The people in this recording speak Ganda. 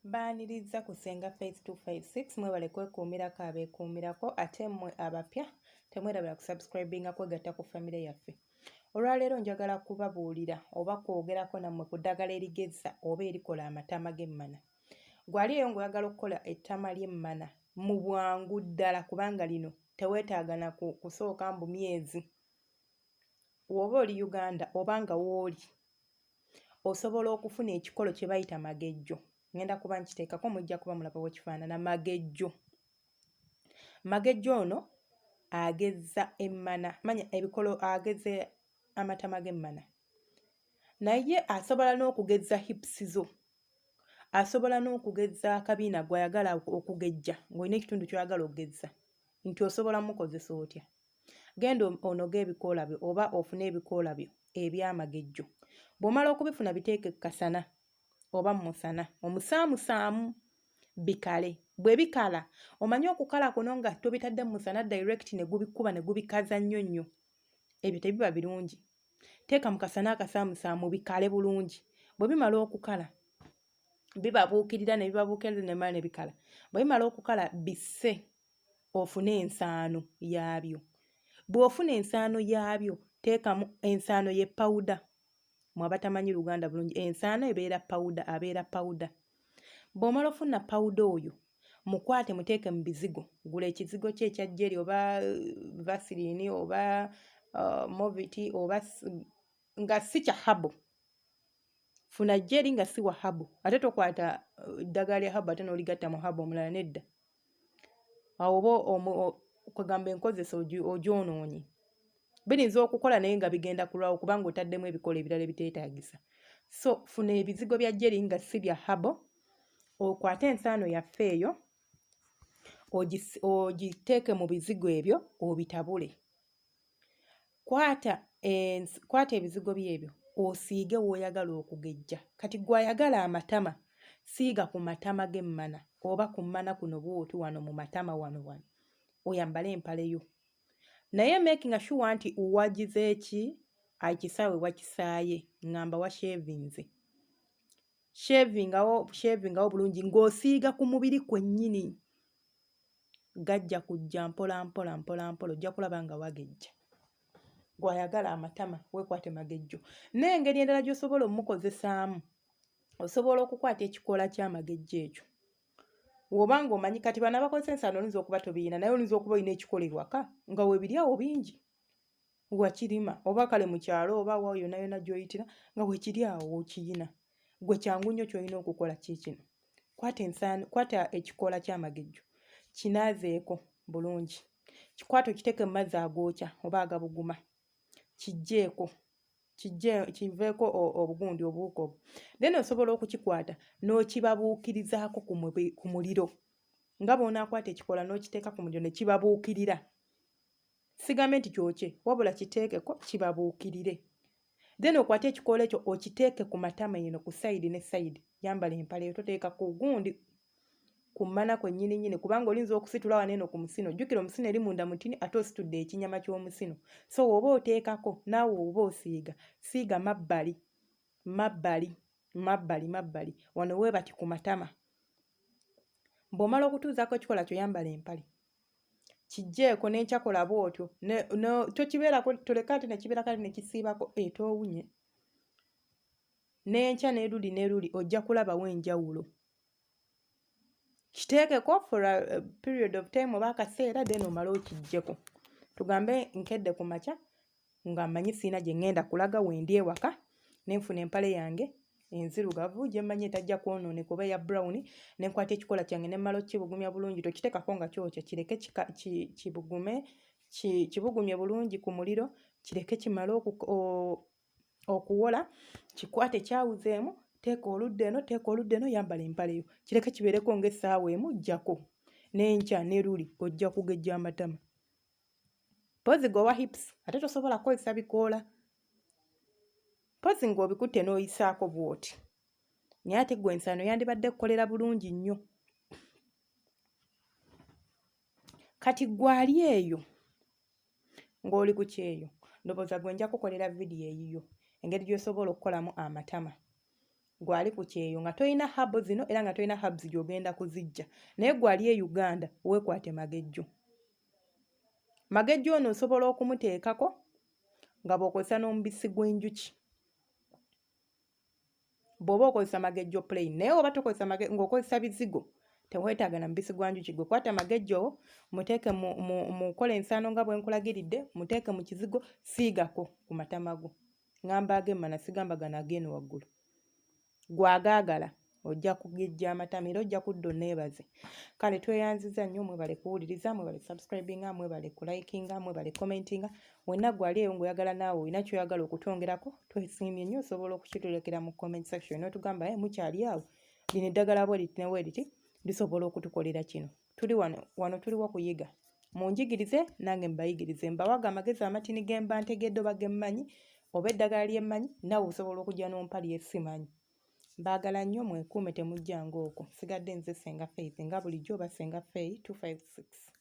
Baaniriza ku Senga Phase 256 mwebale kwekuumirako abeekuumirako ate mmwe abapya temwerabira kusubscribinga kwegatta ku famire yaffe. Olwaleero njagala kubabuulira oba kwogerako nammwe ku ddagala erigezza oba erikola amatama g'emmana. Gwaliyo ng'oyagala okukola ettama ly'emmana mu bwangu ddala kubanga lino teweetaaga na kusooka mbu myezi. Woba oli Uganda oba nga wooli osobola okufuna ekikolo kye bayita magejjo. Ngenda kuba nkiteekako mujja kuba mulaba bwekifaanana magejjo. Magejjo ono agezza emmana, manya ebikolo ageze amatama g'emmana. Naye asobola n'okugezza hips zo. Asobola n'okugezza akabiina gw'ayagala okugejja ng'olina ekitundu ky'oyagala okugezza. Nti osobola mukozesa otya? Genda onoge ebikoola byo oba ofune ebikoola byo eby'amagejjo. Bw'omala okubifuna biteeke kasana oba musana omusaamusaamu bikale. Bwe bikala omanyi okukala kuno nga tobitadde musana direct ne gubikuba ne gubikaza nnyo nnyo. Ebyo tebiba birungi. Teeka mu kasana akasaamusaamu bikale bulungi. Bwe bimala okukala bibabuukirira ne bibabuukirira ne mala ne bikala. Bwe bimala okukala bisse ofune ensaano yaabyo. Bw'ofuna ensaano yaabyo teekamu ensaano ye powder. Mwabatamanyi Luganda bulungi ensaano ebeera powder abeera powder. Bw'omala ofuna powder oyo mukwate muteeke mu bizigo. Gula ekizigo kye ekya jelly oba vaseline oba moviti oba nga si kya habo. Funa jelly nga si wa habo. Ate tokwata ddagala lya habo ate n'oligatta mu habo omulala nedda. Awo oba kwegamba enkozesa ogyonoonye. Biyinza okukola naye nga bigenda kulwawo kubanga otaddemu ebikola ebirala ebiteetaagisa. So funa ebizigo bya jelly nga si bya habo. Okwate ensaano yaffe eyo ogiteeke mu bizigo ebyo obitabule. Kwata ebizigo byebyo osiige w'oyagala okugejja. Kati gw'ayagala amatama siiga ku matama g'emmana oba ku mmana kuno bw'oti wano mu matama wano oyambale empale yo. Naye making sure nti uwagize eki akisaawe wakisaaye ngamba wa shavinze. Shavingawo bulungi ng'osiiga ku mubiri kwennyini. Gajja kujja mpola mpola mpola mpola ojja kulaba nga wagejja. Gw'ayagala amatama weekwate magejjo. N'engeri endala gy'osobola omukozesaamu osobola okukwata ekikoola ky'amagejjo ekyo. Woba ng'omanyi kati bano abakozesa ensaano oyinza okuba tobiina naye oyinza okuba olina ekikola ewaka nga weebiri awo bingi. Wakirima oba kale mu kyalo oba wa yonna yonna gy'oyitira nga weekiri awo okiyina. Gwe kyangu nnyo ky'olina okukola kiikino. Kwata ekikoola ky'amagejjo kinaazeeko bulungi. Kikwate okiteeke mu mazzi agookya oba agabuguma. Kiggyeeko. Kiveeko obugundi obuwuka obwo. Then osobola okukikwata n'okibabuukirizaako ku muliro. Nga bw'onaakwata ekikoola n'okiteeka ku muliro ne kibabuukirira. Sigambe nti kyokye wabula kiteekeko kibabuukirire. Then okwate ekikoola ekyo okiteeke ku matama eno ku side ne side. Yambala empale toteeka ku gundi ku mmana kwennyini kubanga olinza okusitula wano eno ku musino. Jjukira omusino eri munda mutini ate ositudde ekinyama ky'omusino. So oba oteekako naawe oba osiiga. Siiga mabbali. Wano weebati ku matama. Bw'omala okutuuzaako ekikola kyo yambala empale. Kiggyeeko n'enkyakola bw'otyo. Tokibeerako toleka ate ne kibeera kale ne kisiibako toowunye. N'enkya n'eruli ojja kulabawo enjawulo. Kiteekeko for a period of time oba akaseera then omale okiggyeko. Tugambe nkedde ku makya nga mmanyi siina gye ngenda kulaga wendi ewaka nenfuna empale yange enzirugavu gye mmanyi etajja kwonooneka oba eya brown ne nkwata ekikola kyange ne mmala okukibugumya bulungi. Tokiteekako nga kyokya kireke kibugumye bulungi ku muliro kireke kimale okuwola. Kikwate kyawuzeemu teeka oludda eno yambala empale yo. Kireke kibeereko ng'essaawa emu ggyako. N'enkya n'eruli ojja kugejja amatama. Pozi g'owa hips ate tosobola kukozesa bikoola. Pozi ng'obikutte n'oyisaako bw'oti. Naye ate gwe ensaano yandibadde kukolera bulungi nnyo. Kati gwali eyo ng'oli ku kyeyo ndowooza gwe nja kukolera vidiyo eyiyo engeri gy'osobola okukolamu amatama. gwali ku kyeyo nga toyina habo zino era nga toyina habs gy'ogenda kuzijja naye gwali e Uganda weekwate magejjo. Magejjo ono osobola okumuteekako nga bw'okozesa n'omubisi gw'enjuki bw'oba okozesa magejjo plain, naye oba tokozesa ng'okozesa bizigo teweetaaga na mubisi gwa njuki. Gwe kwata magejjo muteeke mukola ensaano nga bwe nkulagiridde, muteeke mu kizigo, siigako ku matama go. Ngamba ag'emmana sigamba gano ag'eno waggulu. Gwagaagala ojja kugejja amatama era ojja kudda onneebaze. Kale tweyanziza nnyo, mwebale kuwuliriza, mwebale subscribinga, mwebale kulikinga, mwebale commentinga. Wenna gwali eyo ng'oyagala naawe olina ky'oyagala okutwongerako, twesiimye nnyo osobola okukitulekera mu comment section n'otugamba mukyali awo lino eddagala bwe liti ne bwe liti lisobola okutukolera kino. Tuli wano tuliwo kuyiga. Munjigirize nange mbayigirize, mbawaga amagezi amatini ge mba ntegedde oba ge mmanyi oba eddagala lye mmanyi naawe osobola okujja n'ompa lyesimanyi. Mbaagala nnyo, mwekuume temujjanga okwo. Sigadde nze Senga Faith nga bulijjo oba Senga Faith 256.